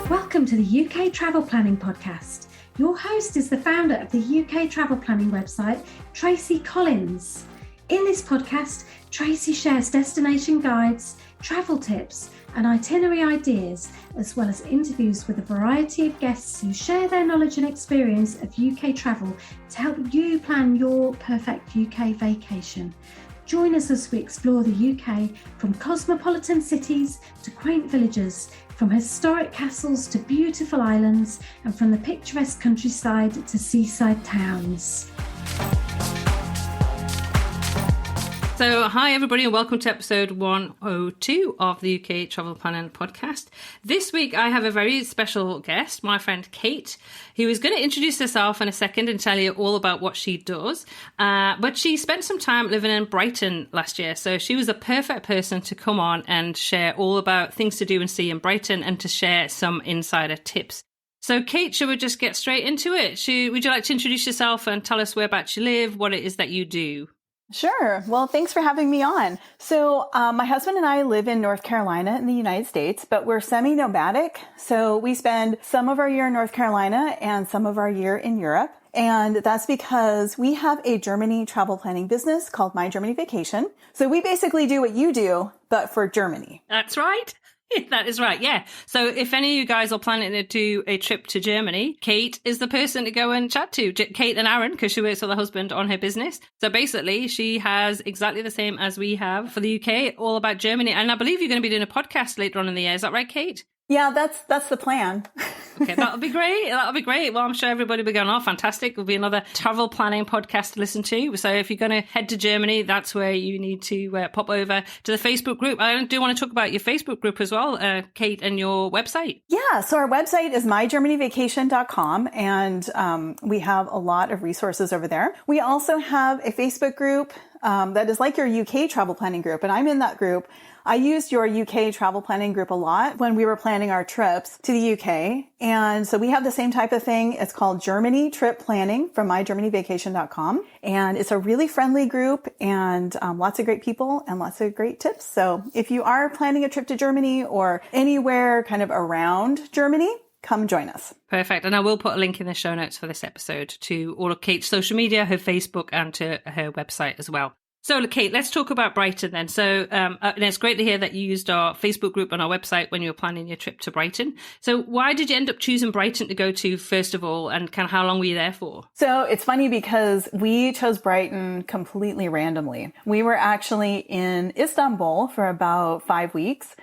Welcome to the UK Travel Planning Podcast. Your host is the founder of the UK Travel Planning website, Tracy Collins. In this podcast, Tracy shares destination guides, travel tips, and itinerary ideas, as well as interviews with a variety of guests who share their knowledge and experience of UK travel to help you plan your perfect UK vacation. Join us as we explore the UK from cosmopolitan cities to quaint villages, from historic castles to beautiful islands, and from the picturesque countryside to seaside towns. So, hi everybody, and welcome to episode 102 of the UK Travel Planning Podcast. This week I have a very special guest, my friend Cate, who is going to introduce herself in a second and tell you all about what she does. But she spent some time living in Brighton last year, so she was the perfect person to come on and share all about things to do and see in Brighton and to share some insider tips. So, Cate, should we just get straight into it? Would you like to introduce yourself and tell us whereabouts you live, what it is that you do? Sure. Well, thanks for having me on. So my husband and I live in North Carolina in the United States, but we're semi-nomadic. So we spend some of our year in North Carolina and some of our year in Europe. And that's because we have a Germany travel planning business called My Germany Vacation. So we basically do what you do, but for Germany. That's right. That is right, yeah. So if any of you guys are planning to do a trip to Germany, Cate is the person to go and chat to. Cate and Aaron, because she works with her husband on her business. So basically, she has exactly the same as we have for the UK, all about Germany. And I believe you're going to be doing a podcast later on in the year. Is that right, Cate? Yeah, that's the plan. Okay, that'll be great. That'll be great. Well, I'm sure everybody will be going, oh, fantastic. It'll be another travel planning podcast to listen to. So if you're going to head to Germany, that's where you need to pop over to the Facebook group. I do want to talk about your Facebook group as well, Cate, and your website. Yeah, so our website is mygermanyvacation.com, and we have a lot of resources over there. We also have a Facebook group that is like your UK travel planning group, and I'm in that group. I used your UK travel planning group a lot when we were planning our trips to the UK. And so we have the same type of thing. It's called Germany Trip Planning from mygermanyvacation.com. And it's a really friendly group and lots of great people and lots of great tips. So if you are planning a trip to Germany or anywhere kind of around Germany, come join us. Perfect. And I will put a link in the show notes for this episode to all of Cate's social media, her Facebook, and to her website as well. So, Cate, let's talk about Brighton then. So, and it's great to hear that you used our Facebook group and our website when you were planning your trip to Brighton. So why did you end up choosing Brighton to go to, first of all, and kind of how long were you there for? So it's funny because we chose Brighton completely randomly. We were actually in Istanbul for about 5 weeks.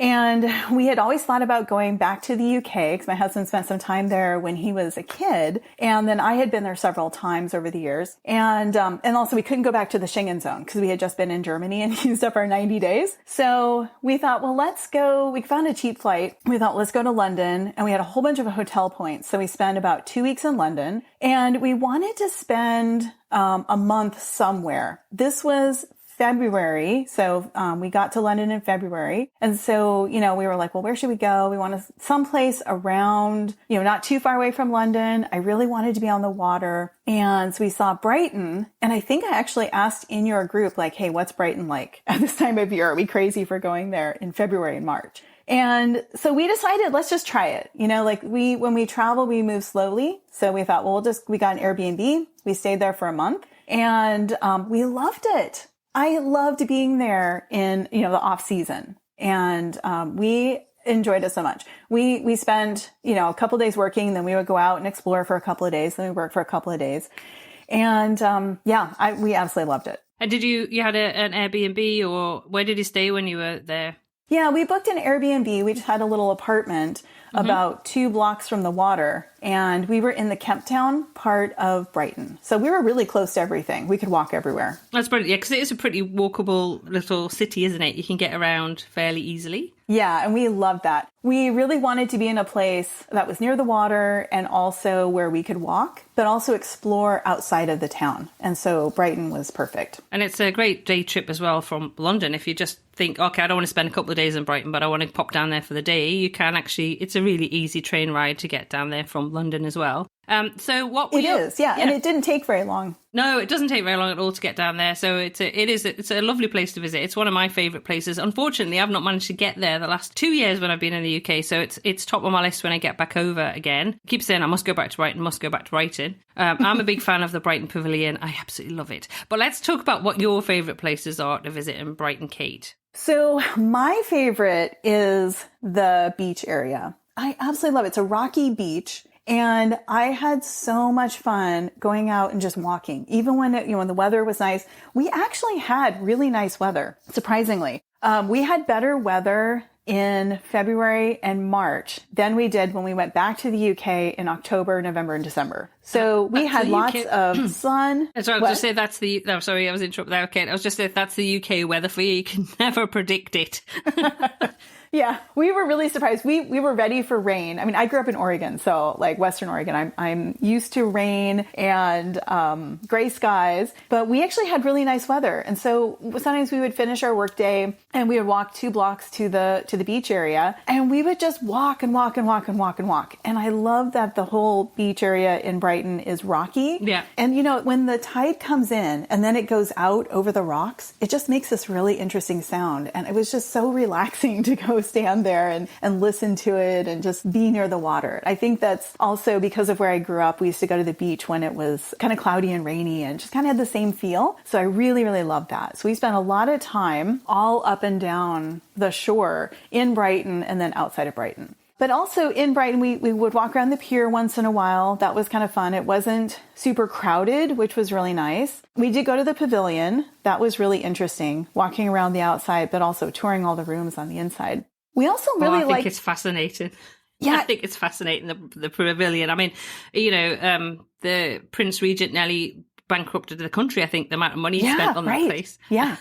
And we had always thought about going back to the UK because my husband spent some time there when he was a kid. And then I had been there several times over the years. And also we couldn't go back to the Schengen zone because we had just been in Germany and used up our 90 days. So we thought, well, let's go. We found a cheap flight. We thought, let's go to London. And we had a whole bunch of hotel points. So we spent about 2 weeks in London and we wanted to spend a month somewhere. This was February. So we got to London in February. And so, we were like, well, where should we go? We want to someplace around, not too far away from London. I really wanted to be on the water. And so we saw Brighton. And I think I actually asked in your group, like, hey, what's Brighton like at this time of year? Are we crazy for going there in February and March? And so we decided, let's just try it. When we travel, we move slowly. So we thought, well, we got an Airbnb. We stayed there for a month and we loved it. I loved being there in, the off season and, we enjoyed it so much. We spent, a couple of days working, then we would go out and explore for a couple of days, then we work for a couple of days. And, we absolutely loved it. And did you had an Airbnb or where did you stay when you were there? Yeah, we booked an Airbnb. We just had a little apartment about 2 blocks from the water. And we were in the Kemp Town part of Brighton. So we were really close to everything. We could walk everywhere. That's brilliant. Yeah, because it is a pretty walkable little city, isn't it? You can get around fairly easily. Yeah, and we loved that. We really wanted to be in a place that was near the water and also where we could walk, but also explore outside of the town. And so Brighton was perfect. And it's a great day trip as well from London. If you just think, okay, I don't want to spend a couple of days in Brighton, but I want to pop down there for the day, you can actually, it's a really easy train ride to get down there from London as well. So what It is, yeah. And it didn't take very long. No, it doesn't take very long at all to get down there. So it's a lovely place to visit. It's one of my favourite places. Unfortunately, I've not managed to get there the last 2 years when I've been in the UK. So it's top of my list when I get back over again. I keep saying I must go back to Brighton. I'm a big fan of the Brighton Pavilion. I absolutely love it. But let's talk about what your favourite places are to visit in Brighton, Cate. So my favorite is the beach area. I absolutely love it. It's a rocky beach. And I had so much fun going out and just walking. Even when when the weather was nice, we actually had really nice weather, surprisingly. We had better weather in February and March than we did when we went back to the UK in October, November, and December. So we had lots of sun. So I was just say that's the. Oh, sorry, I was interrupted there. Okay, I was just saying that's the UK weather for you. You can never predict it. Yeah, we were really surprised. We were ready for rain. I mean, I grew up in Oregon, so like Western Oregon, I'm used to rain and gray skies, but we actually had really nice weather. And so sometimes we would finish our workday and we would walk 2 blocks to the beach area, and we would just walk and walk and walk and walk and walk. And I love that the whole beach area in Brighton is rocky. Yeah. And when the tide comes in and then it goes out over the rocks, it just makes this really interesting sound. And it was just so relaxing to go stand there and listen to it and just be near the water. I think that's also because of where I grew up. We used to go to the beach when it was kind of cloudy and rainy and just kind of had the same feel. So I really, really loved that. So we spent a lot of time all up and down the shore in Brighton and then outside of Brighton. But also in Brighton, we would walk around the pier once in a while. That was kind of fun. It wasn't super crowded, which was really nice. We did go to the pavilion. That was really interesting, walking around the outside, but also touring all the rooms on the inside. We also really I think it's fascinating. Yeah, I think it's fascinating, the pavilion. I mean, the Prince Regent nearly bankrupted the country, I think, the amount of money he spent on that place. Yeah.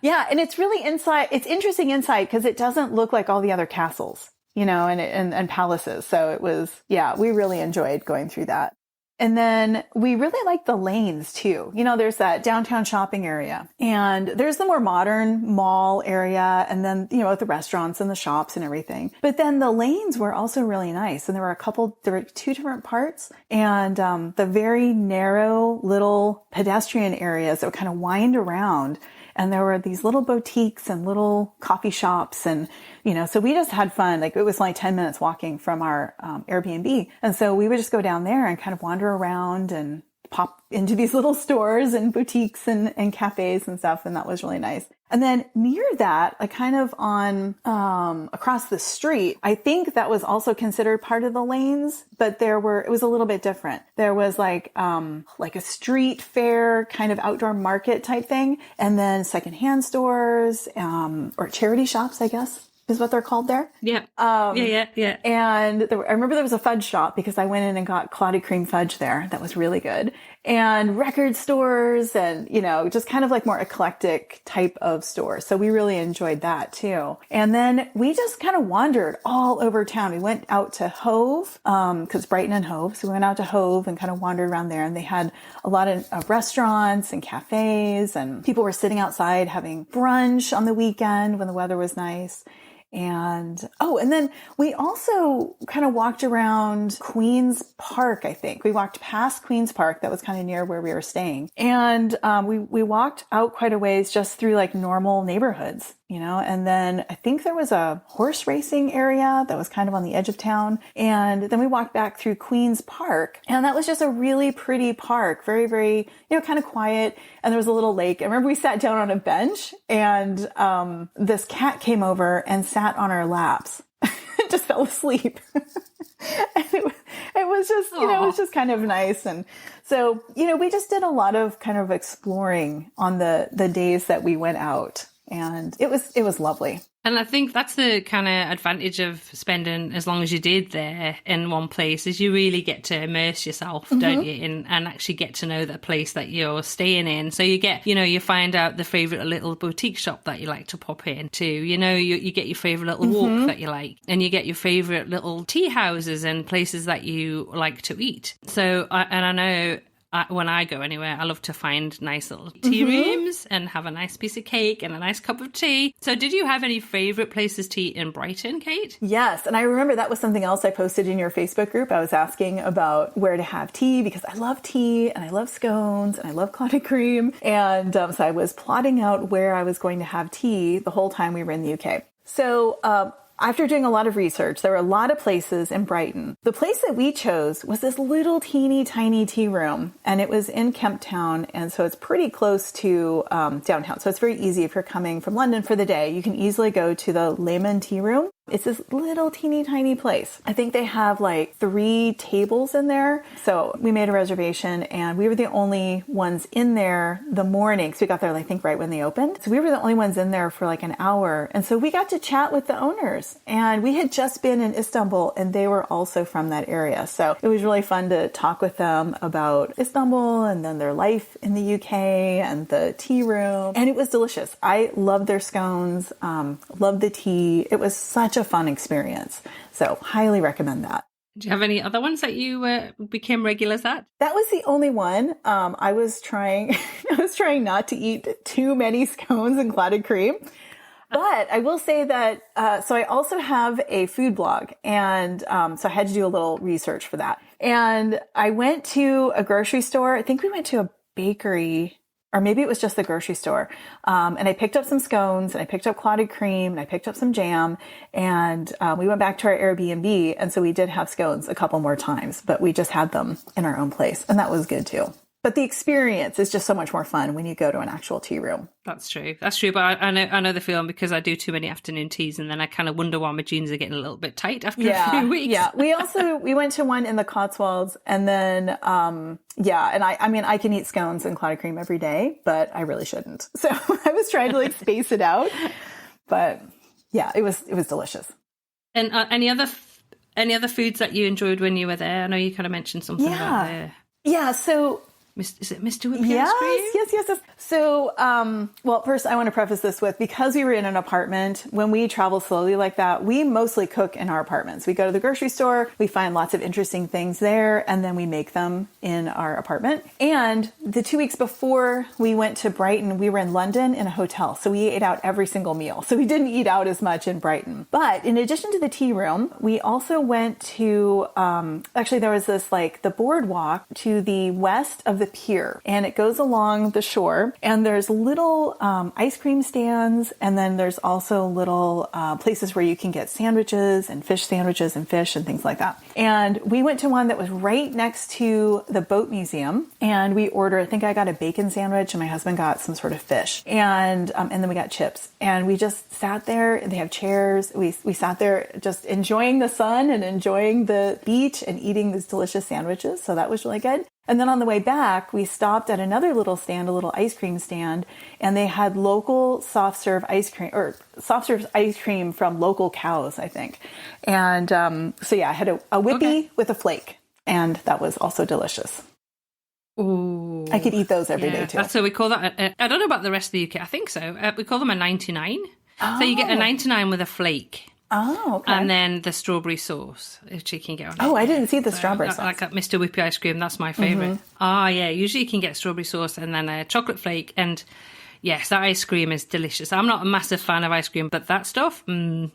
Yeah, and it's really inside. It's interesting inside because it doesn't look like all the other castles, and palaces. So it was, we really enjoyed going through that. And then we really like the lanes too. There's that downtown shopping area and there's the more modern mall area. And then, with the restaurants and the shops and everything. But then the lanes were also really nice. And there were 2 different parts and, the very narrow little pedestrian areas that would kind of wind around. And there were these little boutiques and little coffee shops and, so we just had fun. Like it was only 10 minutes walking from our Airbnb. And so we would just go down there and kind of wander around and pop into these little stores and boutiques and cafes and stuff. And that was really nice. And then near that, like kind of on, across the street, I think that was also considered part of the lanes, but it was a little bit different. There was like a street fair kind of outdoor market type thing. And then secondhand stores, or charity shops, I guess, is what they're called there. Yeah. Yeah. And I remember there was a fudge shop because I went in and got clotted cream fudge there. That was really good. And record stores and, just kind of like more eclectic type of stores. So we really enjoyed that too. And then we just kind of wandered all over town. We went out to Hove, cause Brighton and Hove. So we went out to Hove and kind of wandered around there, and they had a lot of restaurants and cafes, and people were sitting outside having brunch on the weekend when the weather was nice. And then we also kind of walked around Queen's Park, I think. We walked past Queen's Park. That was kind of near where we were staying. And we walked out quite a ways just through like normal neighborhoods, and then I think there was a horse racing area that was kind of on the edge of town. And then we walked back through Queen's Park, and that was just a really pretty park. Very, very, kind of quiet. And there was a little lake. I remember we sat down on a bench and this cat came over and sat on our laps. Just fell asleep. And it was just, it was just kind of nice. And so, we just did a lot of kind of exploring on the days that we went out. And it was lovely. And I think that's the kind of advantage of spending as long as you did there in one place, is you really get to immerse yourself, don't you? And actually get to know the place that you're staying in. So you get, you find out the favourite little boutique shop that you like to pop into, you get your favourite little walk that you like, and you get your favourite little tea houses and places that you like to eat. So, I know when I go anywhere, I love to find nice little tea rooms and have a nice piece of cake and a nice cup of tea. So did you have any favourite places to eat in Brighton, Cate? Yes. And I remember that was something else I posted in your Facebook group. I was asking about where to have tea because I love tea and I love scones and I love clotted cream. And so I was plotting out where I was going to have tea the whole time we were in the UK. So after doing a lot of research, there were a lot of places in Brighton. The place that we chose was this little teeny tiny tea room, and it was in Kemp Town, and so it's pretty close to downtown. So it's very easy if you're coming from London for the day. You can easily go to the Lehman Tea Room. It's this little teeny tiny place. I think they have like 3 tables in there. So we made a reservation and we were the only ones in there the morning. So we got there, I think, right when they opened. So we were the only ones in there for like an hour. And so we got to chat with the owners, and we had just been in Istanbul and they were also from that area. So it was really fun to talk with them about Istanbul and then their life in the UK and the tea room. And it was delicious. I loved their scones, loved the tea. It was such a fun experience. So highly recommend that. Do you have any other ones that you became regulars at? That was the only one. I was trying not to eat too many scones and clotted cream. But I will say that, so I also have a food blog, and so I had to do a little research for that. And I went to a grocery store. I think we went to a bakery, or maybe it was just the grocery store. And I picked up some scones and I picked up clotted cream and I picked up some jam, and we went back to our Airbnb. And so we did have scones a couple more times, but we just had them in our own place, and that was good too. But the experience is just so much more fun when you go to an actual tea room. That's true. But I know the feeling, because I do too many afternoon teas, and then I kind of wonder why my jeans are getting a little bit tight after a few weeks. Yeah. We went to one in the Cotswolds, and then, and I can eat scones and clotted cream every day, but I really shouldn't. So I was trying to like space it out, but yeah, it was delicious. And any other foods that you enjoyed when you were there? I know you kind of mentioned something about there. Yeah. So, is it Mr. Whippy ice cream? Yes. So, well, first I want to preface this with, because we were in an apartment, when we travel slowly like that, we mostly cook in our apartments. We go to the grocery store, we find lots of interesting things there, and then we make them in our apartment. And the 2 weeks before we went to Brighton, we were in London in a hotel. So we ate out every single meal. So we didn't eat out as much in Brighton. But in addition to the tea room, we also went to, actually there was this like the boardwalk to the west of the pier, and it goes along the shore, and there's little ice cream stands, and then there's also little places where you can get sandwiches and fish and things like that. And we went to one that was right next to the boat museum, and we ordered, I think I got a bacon sandwich and my husband got some sort of fish, and then we got chips, and we just sat there, and they have chairs. We sat there just enjoying the sun and enjoying the beach and eating these delicious sandwiches. So that was really good. And then on the way back, we stopped at another little stand, a little ice cream stand, and they had local soft serve ice cream from local cows, I think. And so yeah, I had a whippy with a flake, and that was also delicious. Ooh, I could eat those every day too. So we call that, I don't know about the rest of the UK, I think so. We call them a 99. Oh. So you get a 99 with a flake. Oh, okay. And then the strawberry sauce, which you can get on. Oh, I didn't see the strawberry sauce. Like a Mr. Whippy ice cream, that's my favourite. Yeah, usually you can get strawberry sauce and then a chocolate flake. And yes, that ice cream is delicious. I'm not a massive fan of ice cream, but that stuff, really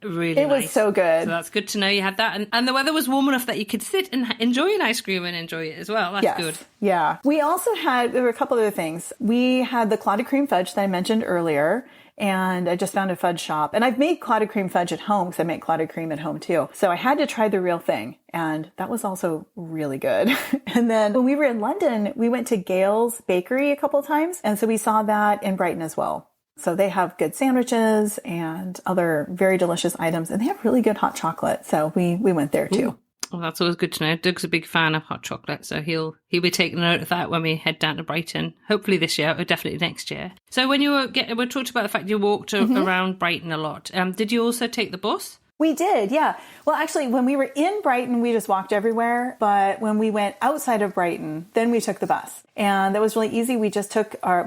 nice. It was so good. So that's good to know you had that. And the weather was warm enough that you could sit and enjoy an ice cream and enjoy it as well. That's good. Yeah. We also there were a couple other things. We had the clotted cream fudge that I mentioned earlier. And I just found a fudge shop. And I've made clotted cream fudge at home because I make clotted cream at home too. So I had to try the real thing. And that was also really good. And then when we were in London, we went to Gale's Bakery a couple of times. And so we saw that in Brighton as well. So they have good sandwiches and other very delicious items. And they have really good hot chocolate. So we went there too. Ooh. Well, that's always good to know. Doug's a big fan of hot chocolate, so he'll be taking note of that when we head down to Brighton. Hopefully this year, or definitely next year. So when we talked about the fact you walked around Brighton a lot. Did you also take the bus? We did, yeah. Well, actually, when we were in Brighton, we just walked everywhere. But when we went outside of Brighton, then we took the bus. And that was really easy. We just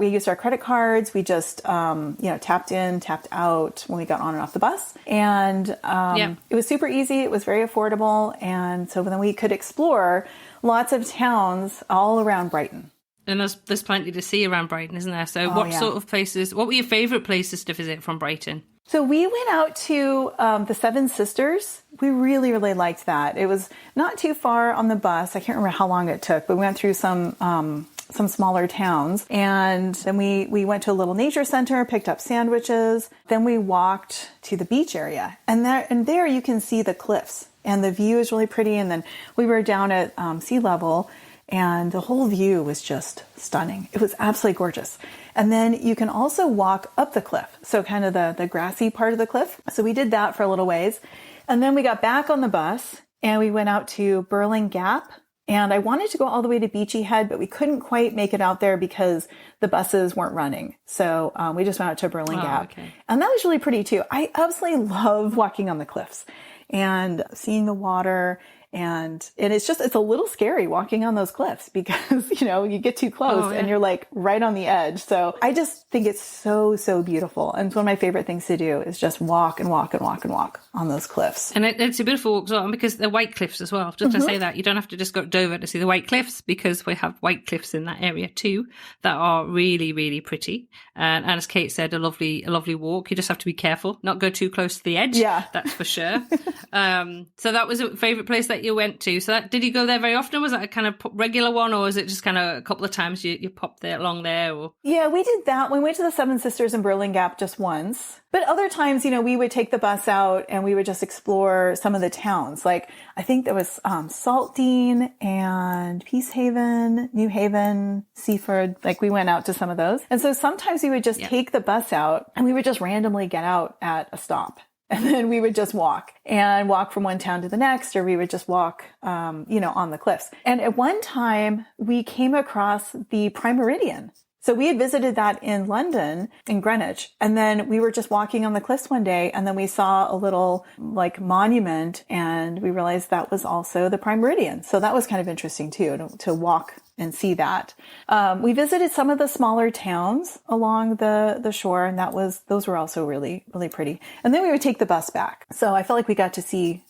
we used our credit cards. We just, tapped in, tapped out when we got on and off the bus. And It was super easy. It was very affordable. And so then we could explore lots of towns all around Brighton. And there's plenty to see around Brighton, isn't there? So what were your favourite places to visit from Brighton? So we went out to the Seven Sisters. We really, really liked that. It was not too far on the bus. I can't remember how long it took, but we went through some smaller towns. And then we went to a little nature center, picked up sandwiches. Then we walked to the beach area. And there you can see the cliffs. And the view is really pretty. And then we were down at sea level. And the whole view was just stunning. It was absolutely gorgeous. And then you can also walk up the cliff. So kind of the grassy part of the cliff. So we did that for a little ways. And then we got back on the bus and we went out to Burling Gap. And I wanted to go all the way to Beachy Head, but we couldn't quite make it out there because the buses weren't running. So we just went out to Burling Gap. Okay. And that was really pretty too. I absolutely love walking on the cliffs and seeing the water. And it's a little scary walking on those cliffs because, you get too close and you're like right on the edge. So I just think it's so, so beautiful. And it's one of my favorite things to do is just walk and walk and walk and walk on those cliffs. And it's a beautiful walk as well because they're white cliffs as well. Just to say that you don't have to just go to Dover to see the white cliffs because we have white cliffs in that area too that are really, really pretty. And as Cate said, a lovely walk. You just have to be careful, not go too close to the edge. Yeah, that's for sure. So that was a favorite place that you went to. So did you go there very often? Was that a kind of regular one, or was it just kind of a couple of times you popped along there? Or? Yeah, we did that. We went to the Seven Sisters in Burling Gap just once. But other times, we would take the bus out and we would just explore some of the towns. Like, I think there was Saltdean and Peacehaven, New Haven, Seaford. Like, we went out to some of those. And so sometimes we would just take the bus out and we would just randomly get out at a stop. And then we would just walk from one town to the next, or we would just walk, on the cliffs. And at one time we came across the Prime Meridian. So we had visited that in London, in Greenwich. And then we were just walking on the cliffs one day and then we saw a little monument and we realized that was also the Prime Meridian. So that was kind of interesting too, to walk and see that. We visited some of the smaller towns along the shore and those were also really, really pretty. And then we would take the bus back. So I felt like we got to see,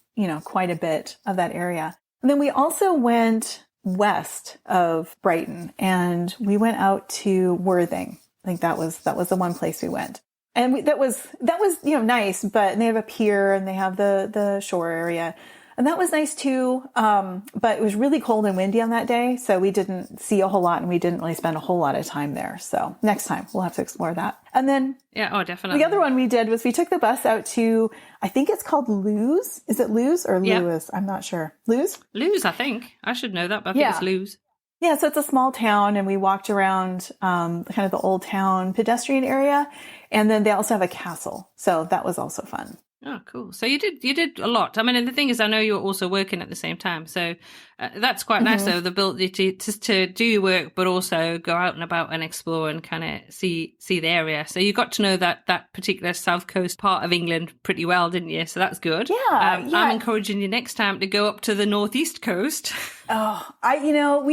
quite a bit of that area. And then we also went west of Brighton and we went out to Worthing. I think that was the one place we went. And that was nice, but they have a pier and they have the shore area. And that was nice too. But it was really cold and windy on that day. So we didn't see a whole lot and we didn't really spend a whole lot of time there. So next time we'll have to explore that. And then definitely. The other one we did was we took the bus out to, I think it's called Lewes. Is it Lewes or Lewis? I'm not sure. Lewes? Lewes, I think. I should know that, but I think it's Lewes. Yeah, so it's a small town and we walked around kind of the old town pedestrian area. And then they also have a castle. So that was also fun. Oh, cool. So you did a lot. I mean, and the thing is, I know you're also working at the same time. So that's quite nice, though, the ability to do your work, but also go out and about and explore and kind of see the area. So you got to know that particular south coast part of England pretty well, didn't you? So that's good. Yeah. I'm encouraging you next time to go up to the northeast coast. We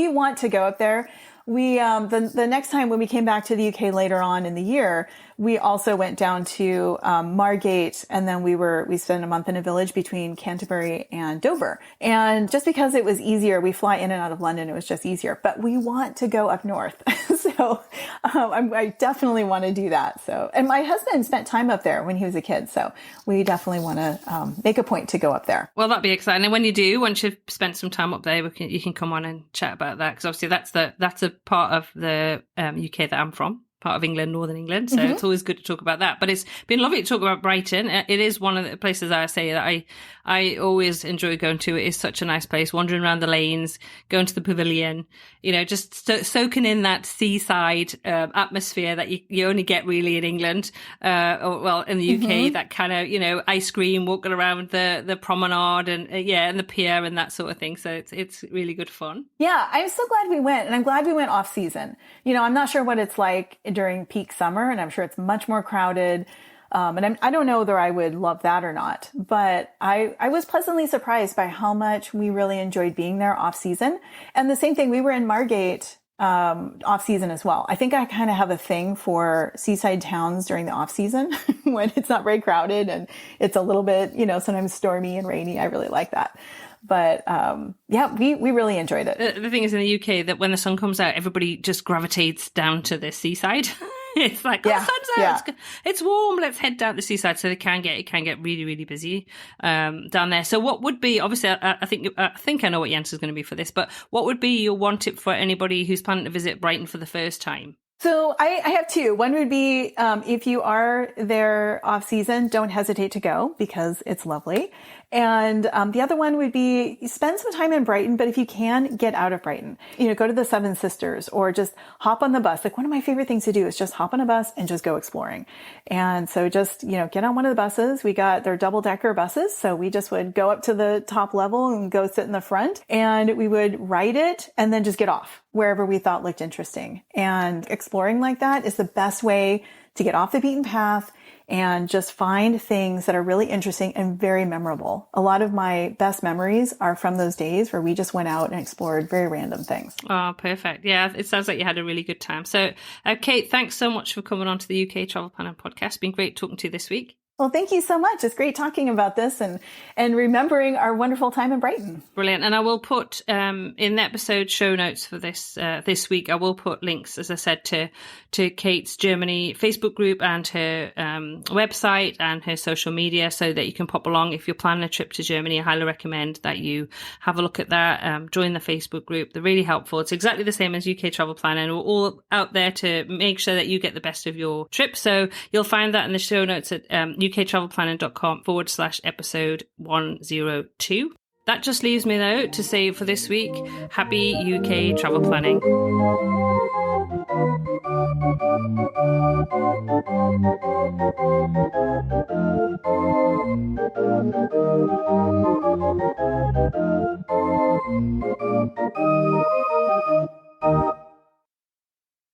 want to go up there. We, the next time when we came back to the UK later on in the year, we also went down to, Margate and then we spent a month in a village between Canterbury and Dover. And just because it was easier, we fly in and out of London, it was just easier, but we want to go up north. So, I definitely want to do that. So, and my husband spent time up there when he was a kid. So we definitely want to, make a point to go up there. Well, that'd be exciting. And when you do, once you've spent some time up there, you can come on and chat about that. Cause obviously that's a part of the UK that I'm from, part of England, Northern England. So it's always good to talk about that. But it's been lovely to talk about Brighton. It is one of the places I say that I always enjoy going to. It is such a nice place, wandering around the lanes, going to the pavilion, just soaking in that seaside atmosphere that you only get really in England, or in the UK, that kind of, ice cream, walking around the promenade and the pier and that sort of thing. So it's really good fun. Yeah, I'm so glad we went, and I'm glad we went off season. I'm not sure what it's like during peak summer, and I'm sure it's much more crowded. I don't know whether I would love that or not, but I was pleasantly surprised by how much we really enjoyed being there off season. And the same thing, we were in Margate off season as well. I think I kind of have a thing for seaside towns during the off season when it's not very crowded and it's a little bit, sometimes stormy and rainy. I really like that. But we really enjoyed it. The thing is in the UK that when the sun comes out, everybody just gravitates down to the seaside. It's like, the sun's out. It's warm. Let's head down the seaside. So it can get really, really busy down there. So what would be, obviously, I think I know what your answer is going to be for this, but what would be your one tip for anybody who's planning to visit Brighton for the first time? So I have two. One would be, if you are there off season, don't hesitate to go because it's lovely. And the other one would be spend some time in Brighton, but if you can, get out of Brighton. Go to the Seven Sisters or just hop on the bus. Like one of my favorite things to do is just hop on a bus and just go exploring. And so just, get on one of the buses. They're double-decker buses. So we just would go up to the top level and go sit in the front and we would ride it and then just get off wherever we thought looked interesting. And exploring like that is the best way to get off the beaten path and just find things that are really interesting and very memorable. A lot of my best memories are from those days where we just went out and explored very random things. Oh, perfect. Yeah, it sounds like you had a really good time. So, Cate, thanks so much for coming on to the UK Travel Planning Podcast. It's been great talking to you this week. Well, thank you so much. It's great talking about this and remembering our wonderful time in Brighton. Brilliant. And I will put in the episode show notes for this week, I will put links, as I said, to Cate's Germany Facebook group and her website and her social media so that you can pop along. If you're planning a trip to Germany, I highly recommend that you have a look at that. Join the Facebook group. They're really helpful. It's exactly the same as UK Travel Planning. We're all out there to make sure that you get the best of your trip. So you'll find that in the show notes at uktravelplanning.com/episode 102. That just leaves me, though, to say for this week, happy UK travel planning.